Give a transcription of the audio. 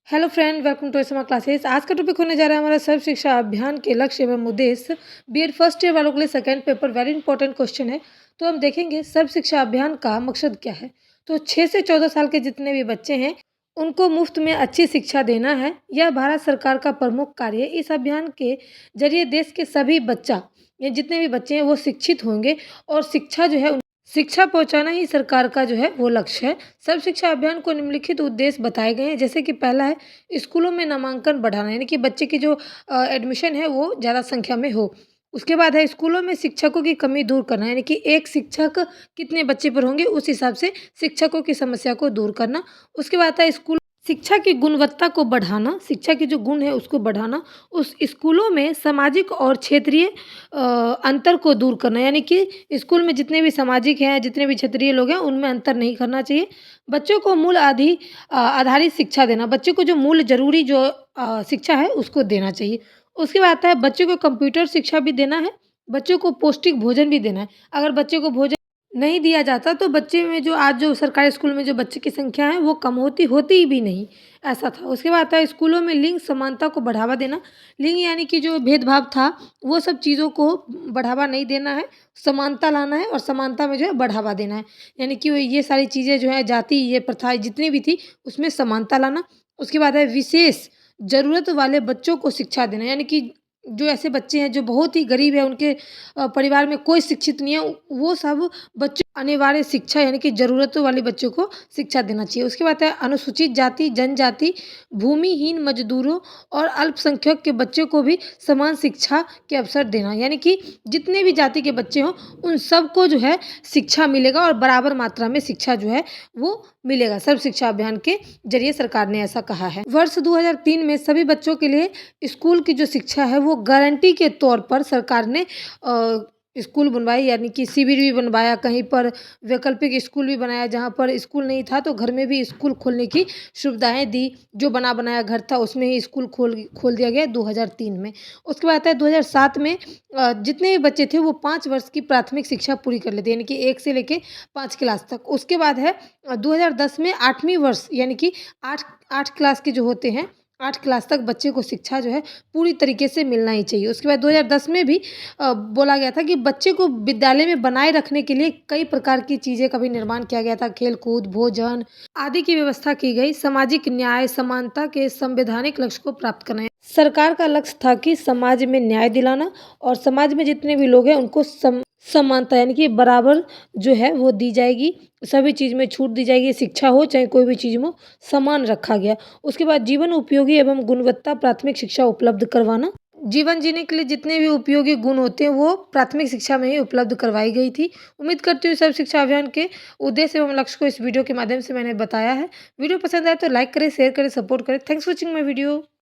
Hello friend, welcome to SMR classes. आज का topic होने जा रहा है हमारा सर्व शिक्षा अभियान के लक्ष्य एवं उद्देश्य। बीएड फर्स्ट ईयर वालों के लिए second paper very important question है। तो हम देखेंगे सर्व शिक्षा अभियान का मकसद क्या है। तो 6 से 14 साल के जितने भी बच्चे हैं उनको मुफ्त में अच्छी शिक्षा देना है। यह भारत सरकार का प्रमुख कार्य है। इस अभियान के जरिए देश के सभी बच्चा या जितने भी बच्चे हैं वो शिक्षित होंगे और शिक्षा जो है शिक्षा पहुंचाना ही सरकार का जो है वो लक्ष्य है। सर्व शिक्षा अभियान को निम्नलिखित उद्देश्य बताए गए हैं, जैसे कि पहला है स्कूलों में नामांकन बढ़ाना, यानी कि बच्चे की जो एडमिशन है वो ज़्यादा संख्या में हो। उसके बाद है स्कूलों में शिक्षकों की कमी दूर करना, यानी कि एक शिक्षक कितने बच्चे पर होंगे उस हिसाब से शिक्षकों की समस्या को दूर करना। उसके बाद है स्कूल शिक्षा की गुणवत्ता को बढ़ाना, शिक्षा की जो गुण है उसको बढ़ाना। उस स्कूलों में सामाजिक और क्षेत्रीय अंतर को दूर करना, यानी कि स्कूल में जितने भी सामाजिक हैं, जितने भी क्षेत्रीय लोग हैं, उनमें अंतर नहीं करना चाहिए। बच्चों को आधारित शिक्षा देना, बच्चों को जो मूल ज़रूरी जो शिक्षा है उसको देना चाहिए। उसके बाद आता है बच्चों को कंप्यूटर शिक्षा भी देना है, बच्चों को पौष्टिक भोजन भी देना है। अगर बच्चे को भोजन नहीं दिया जाता तो बच्चे में जो आज जो सरकारी स्कूल में जो बच्चे की संख्या है वो कम होती होती ही भी नहीं, ऐसा था। उसके बाद आता है स्कूलों में लिंग समानता को बढ़ावा देना। लिंग यानी कि जो भेदभाव था वो सब चीज़ों को बढ़ावा नहीं देना है, समानता लाना है और समानता में जो है बढ़ावा देना है। यानी कि ये सारी चीज़ें जो है जाति ये प्रथाएँ जितनी भी थी उसमें समानता लाना। उसके बाद है विशेष ज़रूरत वाले बच्चों को शिक्षा देना, यानी कि जो ऐसे बच्चे हैं जो बहुत ही गरीब है, उनके परिवार में कोई शिक्षित नहीं है, वो सब बच्चों को अनिवार्य शिक्षा यानी कि ज़रूरतों वाले बच्चों को शिक्षा देना चाहिए। उसके बाद है अनुसूचित जाति, जनजाति, भूमिहीन मजदूरों और अल्पसंख्यक के बच्चों को भी समान शिक्षा के अवसर देना, यानी कि जितने भी जाति के बच्चे हों उन सबको जो है शिक्षा मिलेगा और बराबर मात्रा में शिक्षा जो है वो मिलेगा। सर्व शिक्षा अभियान के जरिए सरकार ने ऐसा कहा है। वर्ष 2003 में सभी बच्चों के लिए स्कूल की जो शिक्षा है वो गारंटी के तौर पर सरकार ने स्कूल बनवाई, यानी कि शिविर भी बनवाया, कहीं पर वैकल्पिक स्कूल भी बनाया। जहाँ पर स्कूल नहीं था तो घर में भी स्कूल खोलने की सुविधाएं दी। जो बना बनाया घर था उसमें ही स्कूल खोल दिया गया 2003 में। उसके बाद आता है 2007 में जितने भी बच्चे थे वो 5 वर्ष की प्राथमिक शिक्षा पूरी कर लेते, यानी कि 1 से लेके 5 क्लास तक। उसके बाद है 2010 में 8वीं वर्ष, यानी कि 8 क्लास के जो होते हैं 8 क्लास तक बच्चे को शिक्षा जो है पूरी तरीके से मिलना ही चाहिए। उसके बाद 2010 में भी बोला गया था कि बच्चे को विद्यालय में बनाए रखने के लिए कई प्रकार की चीज़ें का भी निर्माण किया गया था, खेल कूद, भोजन आदि की व्यवस्था की गई। सामाजिक न्याय समानता के संवैधानिक लक्ष्य को प्राप्त करना है। सरकार का लक्ष्य था कि समाज में न्याय दिलाना और समाज में जितने भी लोग हैं उनको समानता यानी कि बराबर जो है वो दी जाएगी, सभी चीज़ में छूट दी जाएगी, शिक्षा हो चाहे कोई भी चीज़ में समान रखा गया। उसके बाद जीवन उपयोगी एवं गुणवत्ता प्राथमिक शिक्षा उपलब्ध करवाना। जीवन जीने के लिए जितने भी उपयोगी गुण होते हैं वो प्राथमिक शिक्षा में ही उपलब्ध करवाई गई थी। उम्मीद करती हूँ सर्व शिक्षा अभियान के उद्देश्य एवं लक्ष्य को इस वीडियो के माध्यम से मैंने बताया है। वीडियो पसंद आए तो लाइक करें, शेयर करें, सपोर्ट करें। Thanks for watching my video.